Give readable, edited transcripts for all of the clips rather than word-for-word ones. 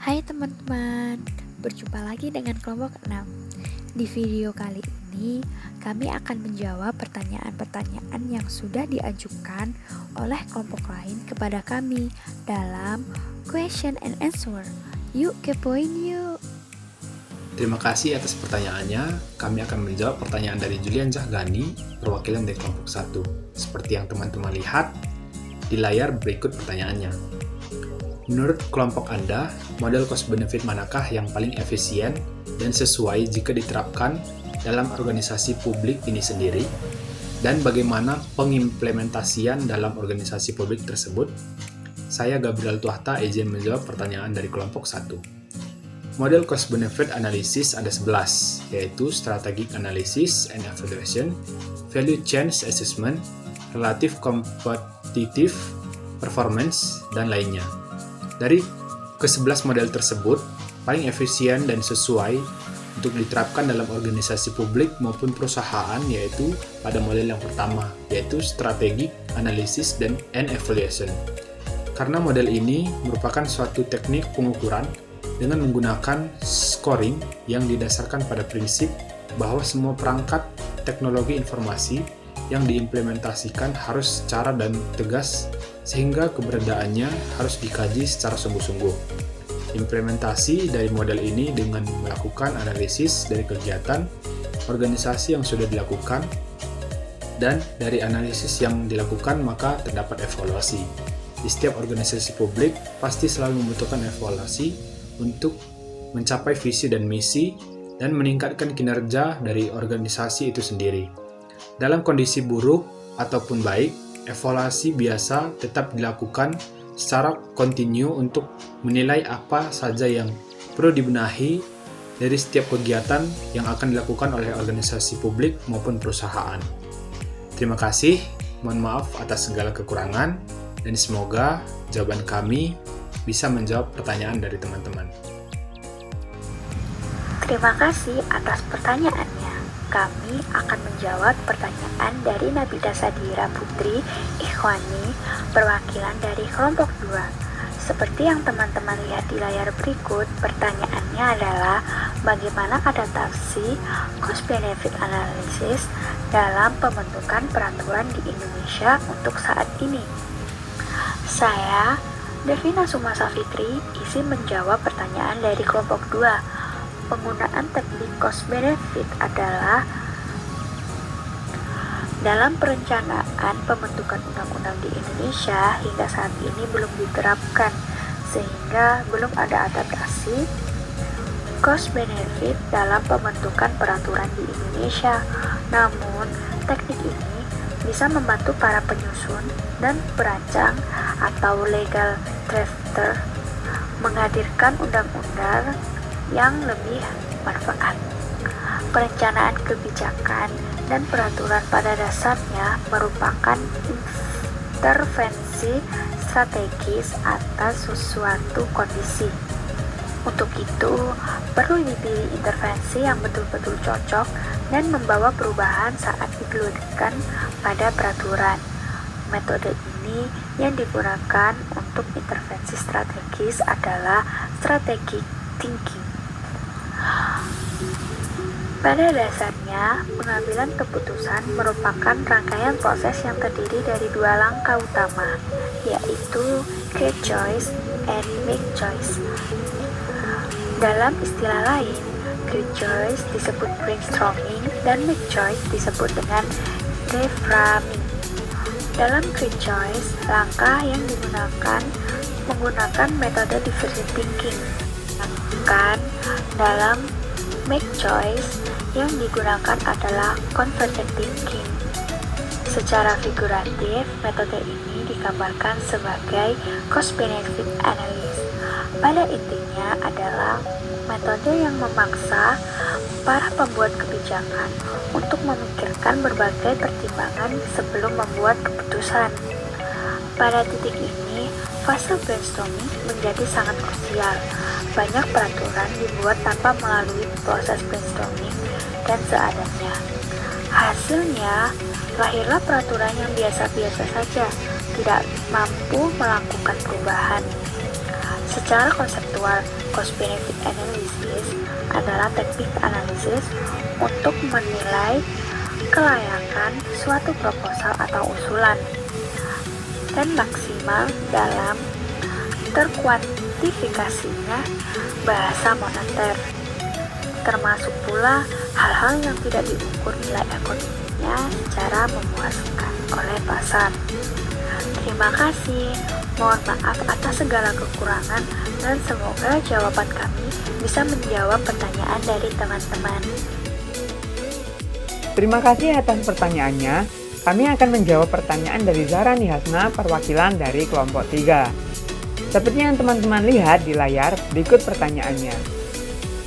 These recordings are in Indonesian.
Hai teman-teman, berjumpa lagi dengan kelompok 6. Di video kali ini, kami akan menjawab pertanyaan-pertanyaan yang sudah diajukan oleh kelompok lain kepada kami dalam question and answer. Yuk kepoin yuk. Terima kasih atas pertanyaannya. Kami akan menjawab pertanyaan dari Julian Jahgani, perwakilan dari kelompok 1. Seperti yang teman-teman lihat di layar berikut pertanyaannya. Menurut kelompok Anda, model cost benefit manakah yang paling efisien dan sesuai jika diterapkan dalam organisasi publik ini sendiri? Dan bagaimana pengimplementasian dalam organisasi publik tersebut? Saya Gabriel Tuahta izin menjawab pertanyaan dari kelompok 1. Model cost benefit analysis ada 11, yaitu strategic analysis and evaluation, value chain assessment, relative competitive performance, dan lainnya. Dari ke-11 model tersebut, paling efisien dan sesuai untuk diterapkan dalam organisasi publik maupun perusahaan yaitu pada model yang pertama, yaitu strategic analysis and evaluation. Karena model ini merupakan suatu teknik pengukuran dengan menggunakan scoring yang didasarkan pada prinsip bahwa semua perangkat teknologi informasi yang diimplementasikan harus secara dan tegas sehingga keberadaannya harus dikaji secara sungguh-sungguh. Implementasi dari model ini dengan melakukan analisis dari kegiatan organisasi yang sudah dilakukan, dan dari analisis yang dilakukan maka terdapat evaluasi. Di setiap organisasi publik pasti selalu membutuhkan evaluasi untuk mencapai visi dan misi dan meningkatkan kinerja dari organisasi itu sendiri. Dalam kondisi buruk ataupun baik, evaluasi biasa tetap dilakukan secara kontinu untuk menilai apa saja yang perlu dibenahi dari setiap kegiatan yang akan dilakukan oleh organisasi publik maupun perusahaan. Terima kasih, mohon maaf atas segala kekurangan, dan semoga jawaban kami bisa menjawab pertanyaan dari teman-teman. Terima kasih atas pertanyaannya. Kami akan menjawab pertanyaan dari Nabila Sadira Putri Ikhwani, perwakilan dari kelompok 2. Seperti yang teman-teman lihat di layar berikut, pertanyaannya adalah bagaimana adaptasi cost benefit analysis dalam pembentukan peraturan di Indonesia untuk saat ini. Saya, Devina Sumasa Fitri, izin menjawab pertanyaan dari kelompok 2. Penggunaan teknik cost benefit adalah dalam perencanaan pembentukan undang-undang di Indonesia hingga saat ini belum diterapkan, sehingga belum ada adaptasi cost benefit dalam pembentukan peraturan di Indonesia. Namun, teknik ini bisa membantu para penyusun dan perancang atau legal drafter menghadirkan undang-undang yang lebih bermanfaat. Perencanaan kebijakan dan peraturan pada dasarnya merupakan intervensi strategis atas suatu kondisi. Untuk itu, perlu dipilih intervensi yang betul-betul cocok dan membawa perubahan saat dikelurkan pada peraturan. Metode ini yang digunakan untuk intervensi strategis adalah strategic thinking. Pada dasarnya, pengambilan keputusan merupakan rangkaian proses yang terdiri dari dua langkah utama, yaitu create choice and make choice. Dalam istilah lain, create choice disebut brainstorming dan make choice disebut dengan reframing. Dalam create choice, langkah yang digunakan menggunakan metode divergent thinking. Sedangkan dalam make choice yang digunakan adalah convergent thinking. Secara figuratif, metode ini digambarkan sebagai cost benefit analysis. Pada intinya adalah metode yang memaksa para pembuat kebijakan untuk memikirkan berbagai pertimbangan sebelum membuat keputusan. Pada titik ini, fase brainstorming menjadi sangat krusial. Banyak peraturan dibuat tanpa melalui proses brainstorming dan seadanya. Hasilnya, lahirlah peraturan yang biasa-biasa saja, tidak mampu melakukan perubahan. Secara konseptual, cost-benefit analysis adalah teknik analisis untuk menilai kelayakan suatu proposal atau usulan dan maksimal dalam terkuantifikasinya bahasa moneter, termasuk pula hal-hal yang tidak diukur nilai ekonominya secara memuaskan oleh pasar. Terima kasih, mohon maaf atas segala kekurangan dan semoga jawaban kami bisa menjawab pertanyaan dari teman-teman. Terima kasih atas pertanyaannya. Kami akan menjawab pertanyaan dari Zahra Nihasna, perwakilan dari kelompok 3. Seperti yang teman-teman lihat di layar, berikut pertanyaannya.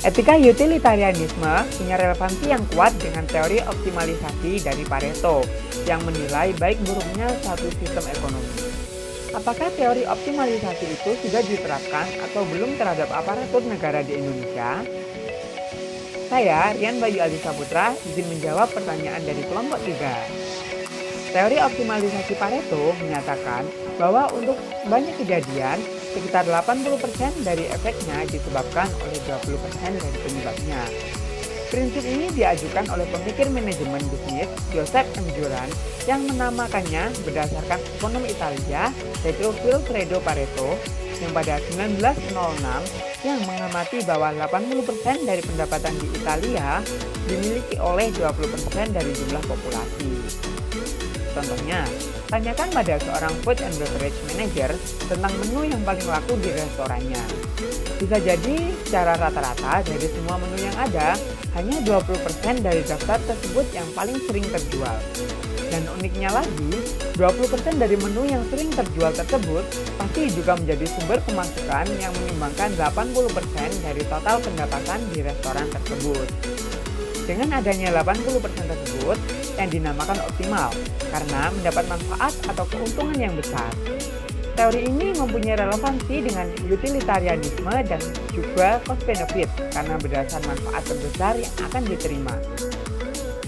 Etika utilitarianisme punya relevansi yang kuat dengan teori optimalisasi dari Pareto yang menilai baik buruknya suatu sistem ekonomi. Apakah teori optimalisasi itu sudah diterapkan atau belum terhadap aparatur negara di Indonesia? Saya, Rian Bayu Adi Saputra, izin menjawab pertanyaan dari kelompok 3. Teori optimalisasi Pareto menyatakan bahwa untuk banyak kejadian, sekitar 80% dari efeknya disebabkan oleh 20% dari penyebabnya. Prinsip ini diajukan oleh pemikir manajemen bisnis Joseph M. Juran yang menamakannya berdasarkan ekonom Italia, yaitu Vilfredo Pareto, yang pada 1906 yang mengamati bahwa 80% dari pendapatan di Italia dimiliki oleh 20% dari jumlah populasi. Contohnya, tanyakan pada seorang food and beverage manager tentang menu yang paling laku di restorannya. Bisa jadi secara rata-rata dari semua menu yang ada, hanya 20% dari daftar tersebut yang paling sering terjual. Dan uniknya lagi, 20% dari menu yang sering terjual tersebut pasti juga menjadi sumber pemasukan yang menyumbangkan 80% dari total pendapatan di restoran tersebut. Dengan adanya 80% tersebut yang dinamakan optimal karena mendapat manfaat atau keuntungan yang besar. Teori ini mempunyai relevansi dengan utilitarianisme dan juga cost benefit karena berdasar manfaat terbesar yang akan diterima.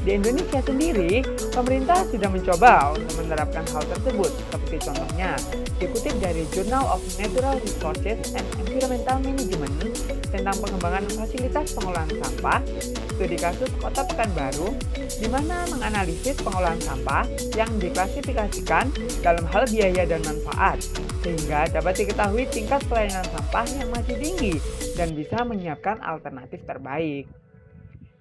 Di Indonesia sendiri, pemerintah sudah mencoba untuk menerapkan hal tersebut, seperti contohnya dikutip dari Journal of Natural Resources and Environmental Management tentang pengembangan fasilitas pengolahan sampah, studi kasus Kota Pekanbaru, di mana menganalisis pengolahan sampah yang diklasifikasikan dalam hal biaya dan manfaat, sehingga dapat diketahui tingkat pelayanan sampah yang masih tinggi dan bisa menyiapkan alternatif terbaik.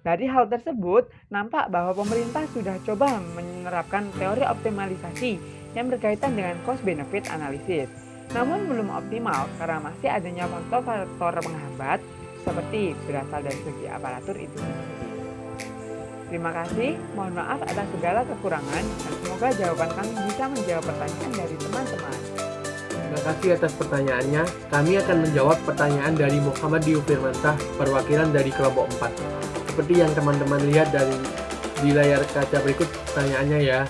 Dari hal tersebut, nampak bahwa pemerintah sudah coba menerapkan teori optimalisasi yang berkaitan dengan cost-benefit analysis. Namun belum optimal karena masih adanya faktor-faktor penghambat seperti berasal dari segi aparatur itu sendiri. Terima kasih, mohon maaf atas segala kekurangan dan semoga jawaban kami bisa menjawab pertanyaan dari teman-teman. Terima kasih atas pertanyaannya. Kami akan menjawab pertanyaan dari Muhammad Dio Firmantah, perwakilan dari kelompok 4. Seperti yang teman-teman lihat di layar kaca berikut pertanyaannya ya.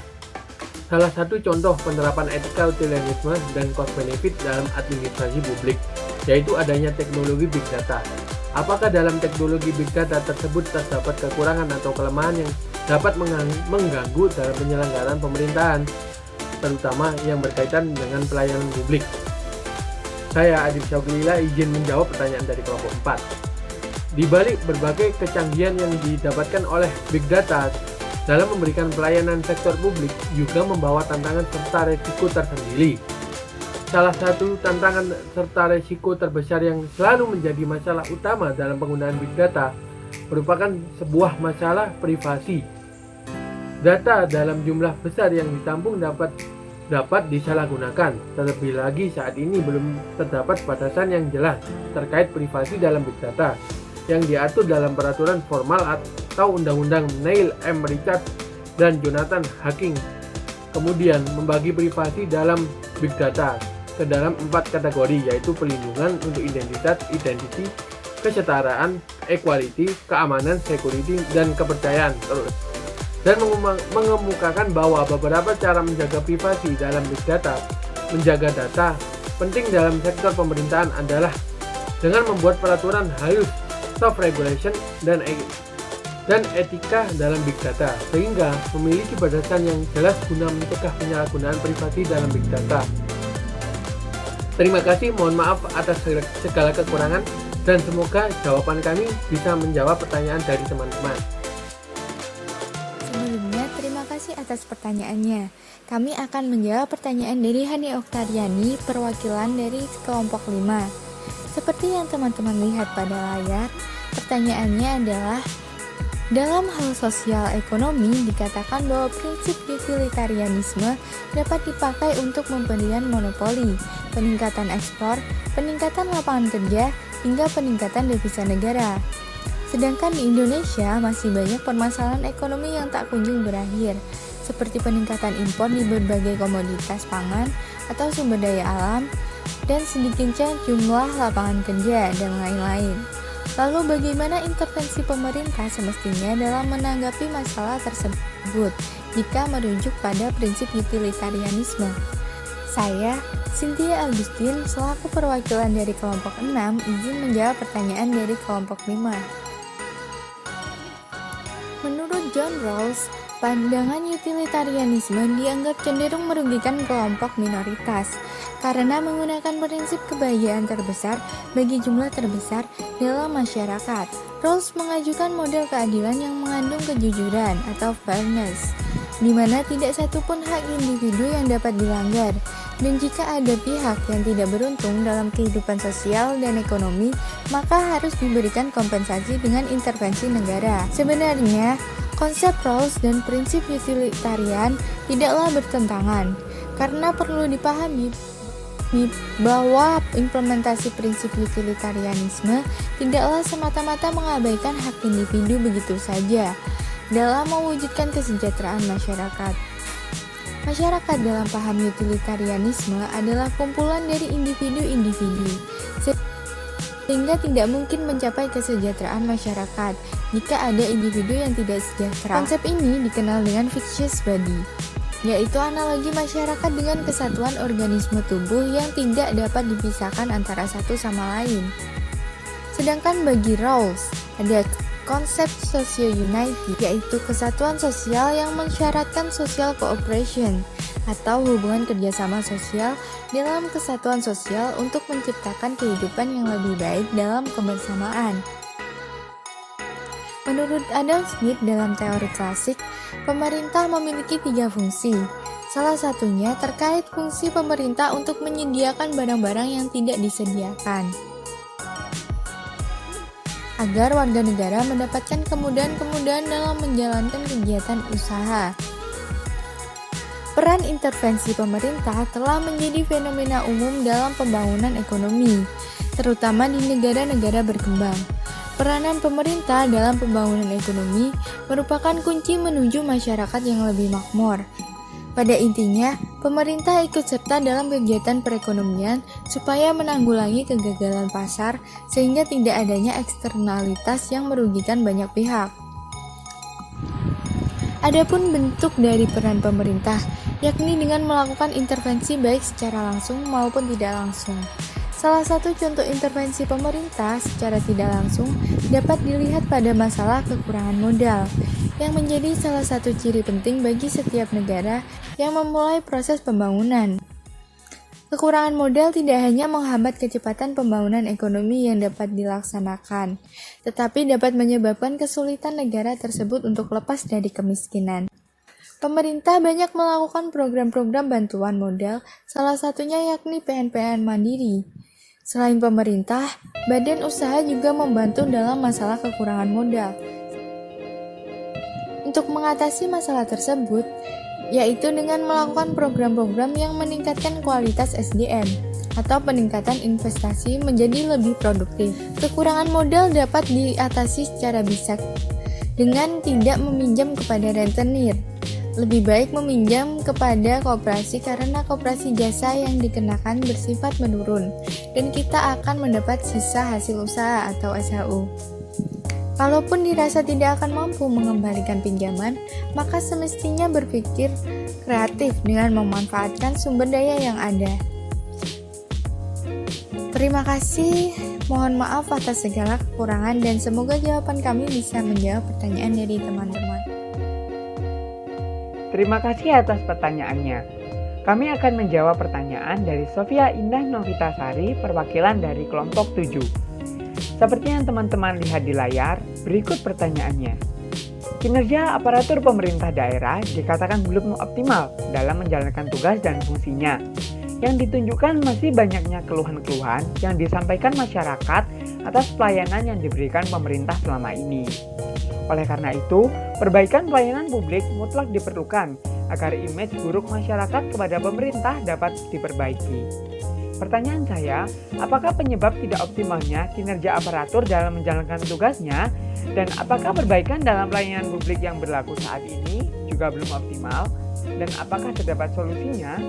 Salah satu contoh penerapan etika utilitarianisme dan cost benefit dalam administrasi publik, yaitu adanya teknologi big data. Apakah dalam teknologi big data tersebut terdapat kekurangan atau kelemahan yang dapat mengganggu dalam penyelenggaraan pemerintahan, terutama yang berkaitan dengan pelayanan publik? Saya, Adib Syauqilila, izin menjawab pertanyaan dari kelompok 4. Di balik berbagai kecanggihan yang didapatkan oleh big data dalam memberikan pelayanan sektor publik juga membawa tantangan serta resiko tersendiri. Salah satu tantangan serta resiko terbesar yang selalu menjadi masalah utama dalam penggunaan big data merupakan sebuah masalah privasi. Data dalam jumlah besar yang ditampung dapat disalahgunakan. Terlebih lagi saat ini belum terdapat batasan yang jelas terkait privasi dalam big data yang diatur dalam peraturan formal atau undang-undang Neil M. Richards dan Jonathan Hacking. Kemudian membagi privasi dalam big data ke dalam 4 kategori, yaitu pelindungan untuk identitas, identity, kesetaraan, equality, keamanan, security, dan kepercayaan terus. Dan mengemukakan bahwa beberapa cara menjaga privasi dalam big data, menjaga data penting dalam sektor pemerintahan adalah dengan membuat peraturan halus, soft regulation, dan etika dalam big data, sehingga memiliki batasan yang jelas guna mencegah penyalahgunaan privasi dalam big data. Terima kasih, mohon maaf atas segala kekurangan, dan semoga jawaban kami bisa menjawab pertanyaan dari teman-teman. Sebelumnya, terima kasih atas pertanyaannya. Kami akan menjawab pertanyaan dari Hani Oktariani, perwakilan dari kelompok 5. Seperti yang teman-teman lihat pada layar, pertanyaannya adalah, dalam hal sosial ekonomi dikatakan bahwa prinsip utilitarianisme dapat dipakai untuk pemberian monopoli, peningkatan ekspor, peningkatan lapangan kerja, hingga peningkatan devisa negara. Sedangkan di Indonesia masih banyak permasalahan ekonomi yang tak kunjung berakhir, seperti peningkatan impor di berbagai komoditas pangan atau sumber daya alam, dan sedikitnya jumlah lapangan kerja, dan lain-lain. Lalu bagaimana intervensi pemerintah semestinya dalam menanggapi masalah tersebut jika merujuk pada prinsip utilitarianisme? Saya, Cynthia Agustin, selaku perwakilan dari kelompok 6, izin menjawab pertanyaan dari kelompok 5. Menurut John Rawls, pandangan utilitarianisme dianggap cenderung merugikan kelompok minoritas karena menggunakan prinsip kebahagiaan terbesar bagi jumlah terbesar dalam masyarakat. Rawls mengajukan model keadilan yang mengandung kejujuran atau fairness, di mana tidak satupun hak individu yang dapat dilanggar, dan jika ada pihak yang tidak beruntung dalam kehidupan sosial dan ekonomi, maka harus diberikan kompensasi dengan intervensi negara. Sebenarnya, konsep Rawls dan prinsip utilitarian tidaklah bertentangan, karena perlu dipahami bahwa implementasi prinsip utilitarianisme tidaklah semata-mata mengabaikan hak individu begitu saja dalam mewujudkan kesejahteraan masyarakat. Masyarakat dalam paham utilitarianisme adalah kumpulan dari individu-individu, sehingga tidak mungkin mencapai kesejahteraan masyarakat jika ada individu yang tidak sejahtera. Konsep ini dikenal dengan fictitious body, yaitu analogi masyarakat dengan kesatuan organisme tubuh yang tidak dapat dipisahkan antara satu sama lain. Sedangkan bagi Rawls, ada konsep socio-unity, yaitu kesatuan sosial yang mensyaratkan social cooperation atau hubungan kerjasama sosial dalam kesatuan sosial untuk menciptakan kehidupan yang lebih baik dalam kebersamaan. Menurut Adam Smith dalam teori klasik, pemerintah memiliki 3 fungsi. Salah satunya terkait fungsi pemerintah untuk menyediakan barang-barang yang tidak disediakan, agar warga negara mendapatkan kemudahan-kemudahan dalam menjalankan kegiatan usaha. Peran intervensi pemerintah telah menjadi fenomena umum dalam pembangunan ekonomi, terutama di negara-negara berkembang. Peranan pemerintah dalam pembangunan ekonomi merupakan kunci menuju masyarakat yang lebih makmur. Pada intinya, pemerintah ikut serta dalam kegiatan perekonomian supaya menanggulangi kegagalan pasar sehingga tidak adanya eksternalitas yang merugikan banyak pihak. Adapun bentuk dari peran pemerintah, yakni dengan melakukan intervensi baik secara langsung maupun tidak langsung. Salah satu contoh intervensi pemerintah secara tidak langsung dapat dilihat pada masalah kekurangan modal, yang menjadi salah satu ciri penting bagi setiap negara yang memulai proses pembangunan. Kekurangan modal tidak hanya menghambat kecepatan pembangunan ekonomi yang dapat dilaksanakan, tetapi dapat menyebabkan kesulitan negara tersebut untuk lepas dari kemiskinan. Pemerintah banyak melakukan program-program bantuan modal, salah satunya yakni PNPN Mandiri. Selain pemerintah, badan usaha juga membantu dalam masalah kekurangan modal. Untuk mengatasi masalah tersebut, yaitu dengan melakukan program-program yang meningkatkan kualitas SDM atau peningkatan investasi menjadi lebih produktif. Kekurangan modal dapat diatasi secara bijak dengan tidak meminjam kepada rentenir. Lebih baik meminjam kepada koperasi karena koperasi jasa yang dikenakan bersifat menurun dan kita akan mendapat sisa hasil usaha atau SHU. Kalaupun dirasa tidak akan mampu mengembalikan pinjaman, maka semestinya berpikir kreatif dengan memanfaatkan sumber daya yang ada. Terima kasih, mohon maaf atas segala kekurangan dan semoga jawaban kami bisa menjawab pertanyaan dari teman-teman. Terima kasih atas pertanyaannya. Kami akan menjawab pertanyaan dari Sofia Indah Novitasari, perwakilan dari kelompok 7. Seperti yang teman-teman lihat di layar, berikut pertanyaannya. Kinerja aparatur pemerintah daerah dikatakan belum optimal dalam menjalankan tugas dan fungsinya. Yang ditunjukkan masih banyaknya keluhan-keluhan yang disampaikan masyarakat atas pelayanan yang diberikan pemerintah selama ini. Oleh karena itu, perbaikan pelayanan publik mutlak diperlukan agar image buruk masyarakat kepada pemerintah dapat diperbaiki. Pertanyaan saya, apakah penyebab tidak optimalnya kinerja aparatur dalam menjalankan tugasnya, dan apakah perbaikan dalam pelayanan publik yang berlaku saat ini juga belum optimal, dan apakah terdapat solusinya?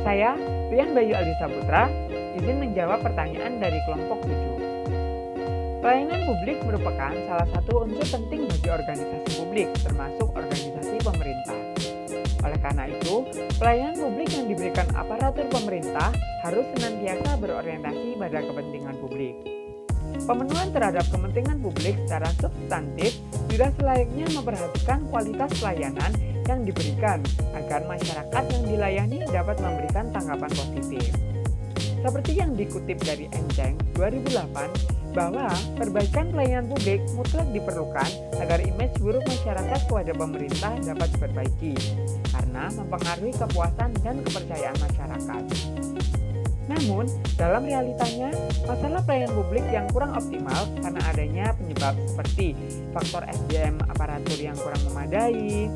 Saya, Rian Bayu Alisa Putra, izin menjawab pertanyaan dari kelompok 7. Pelayanan publik merupakan salah satu unsur penting bagi organisasi publik, termasuk organisasi pemerintah. Oleh karena itu, pelayanan publik yang diberikan aparatur pemerintah harus senantiasa berorientasi pada kepentingan publik. Pemenuhan terhadap kepentingan publik secara substantif sudah selayaknya memperhatikan kualitas pelayanan yang diberikan agar masyarakat yang dilayani dapat memberikan tanggapan positif. Seperti yang dikutip dari Enceng 2008, bahwa perbaikan pelayanan publik mutlak diperlukan agar image buruk masyarakat kepada pemerintah dapat diperbaiki, karena mempengaruhi kepuasan dan kepercayaan masyarakat. Namun, dalam realitanya, masalah pelayanan publik yang kurang optimal karena adanya penyebab seperti faktor SDM aparatur yang kurang memadai,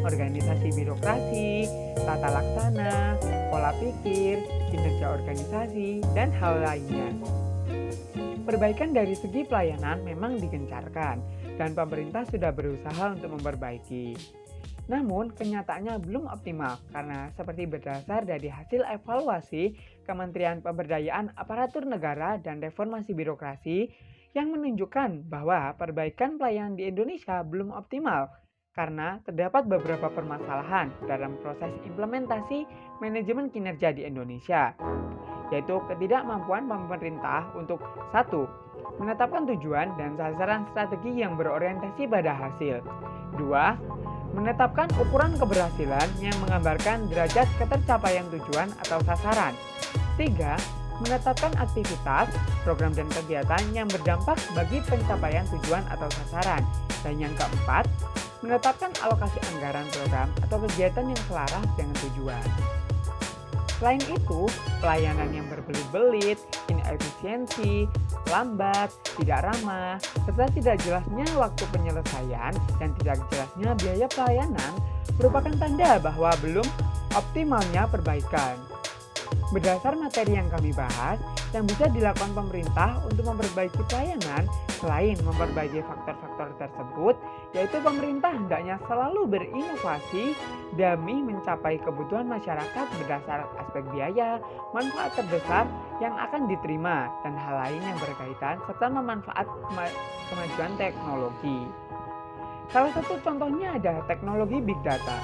organisasi birokrasi, tata laksana, pola pikir, kinerja organisasi, dan hal lainnya. Perbaikan dari segi pelayanan memang digencarkan, dan pemerintah sudah berusaha untuk memperbaiki. Namun, kenyataannya belum optimal karena seperti berdasar dari hasil evaluasi Kementerian Pemberdayaan Aparatur Negara dan Reformasi Birokrasi yang menunjukkan bahwa perbaikan pelayanan di Indonesia belum optimal karena terdapat beberapa permasalahan dalam proses implementasi manajemen kinerja di Indonesia, yaitu ketidakmampuan pemerintah untuk 1. Menetapkan tujuan dan sasaran strategi yang berorientasi pada hasil. 2. Menetapkan ukuran keberhasilan yang menggambarkan derajat ketercapaian tujuan atau sasaran. 3. Menetapkan aktivitas, program dan kegiatan yang berdampak bagi pencapaian tujuan atau sasaran. Dan yang keempat, menetapkan alokasi anggaran program atau kegiatan yang selaras dengan tujuan. Selain itu, pelayanan yang berbelit-belit, inefisiensi, lambat, tidak ramah, serta tidak jelasnya waktu penyelesaian dan tidak jelasnya biaya pelayanan merupakan tanda bahwa belum optimalnya perbaikan. Berdasar materi yang kami bahas, yang bisa dilakukan pemerintah untuk memperbaiki pelayanan selain memperbaiki faktor-faktor tersebut, yaitu pemerintah hendaknya selalu berinovasi demi mencapai kebutuhan masyarakat berdasar aspek biaya, manfaat terbesar yang akan diterima, dan hal lain yang berkaitan serta memanfaat kemajuan teknologi. Salah satu contohnya adalah teknologi Big Data.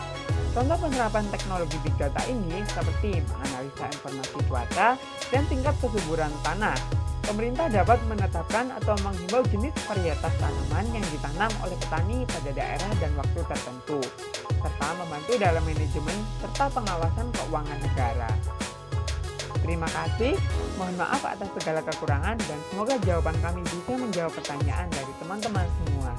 Contoh penerapan teknologi Big Data ini seperti menganalisa informasi cuaca dan tingkat kesuburan tanah. Pemerintah dapat menetapkan atau menghimbau jenis varietas tanaman yang ditanam oleh petani pada daerah dan waktu tertentu, serta membantu dalam manajemen serta pengawasan keuangan negara. Terima kasih, mohon maaf atas segala kekurangan dan semoga jawaban kami bisa menjawab pertanyaan dari teman-teman semua.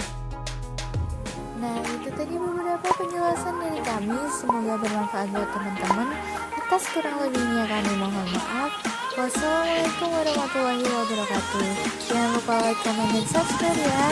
Nah, itu tadi beberapa penjelasan dari kami. Semoga bermanfaat buat teman-teman. Atas kurang lebihnya kami mohon maaf. Wassalamualaikum warahmatullahi wabarakatuh. Jangan lupa like, comment, dan subscribe ya.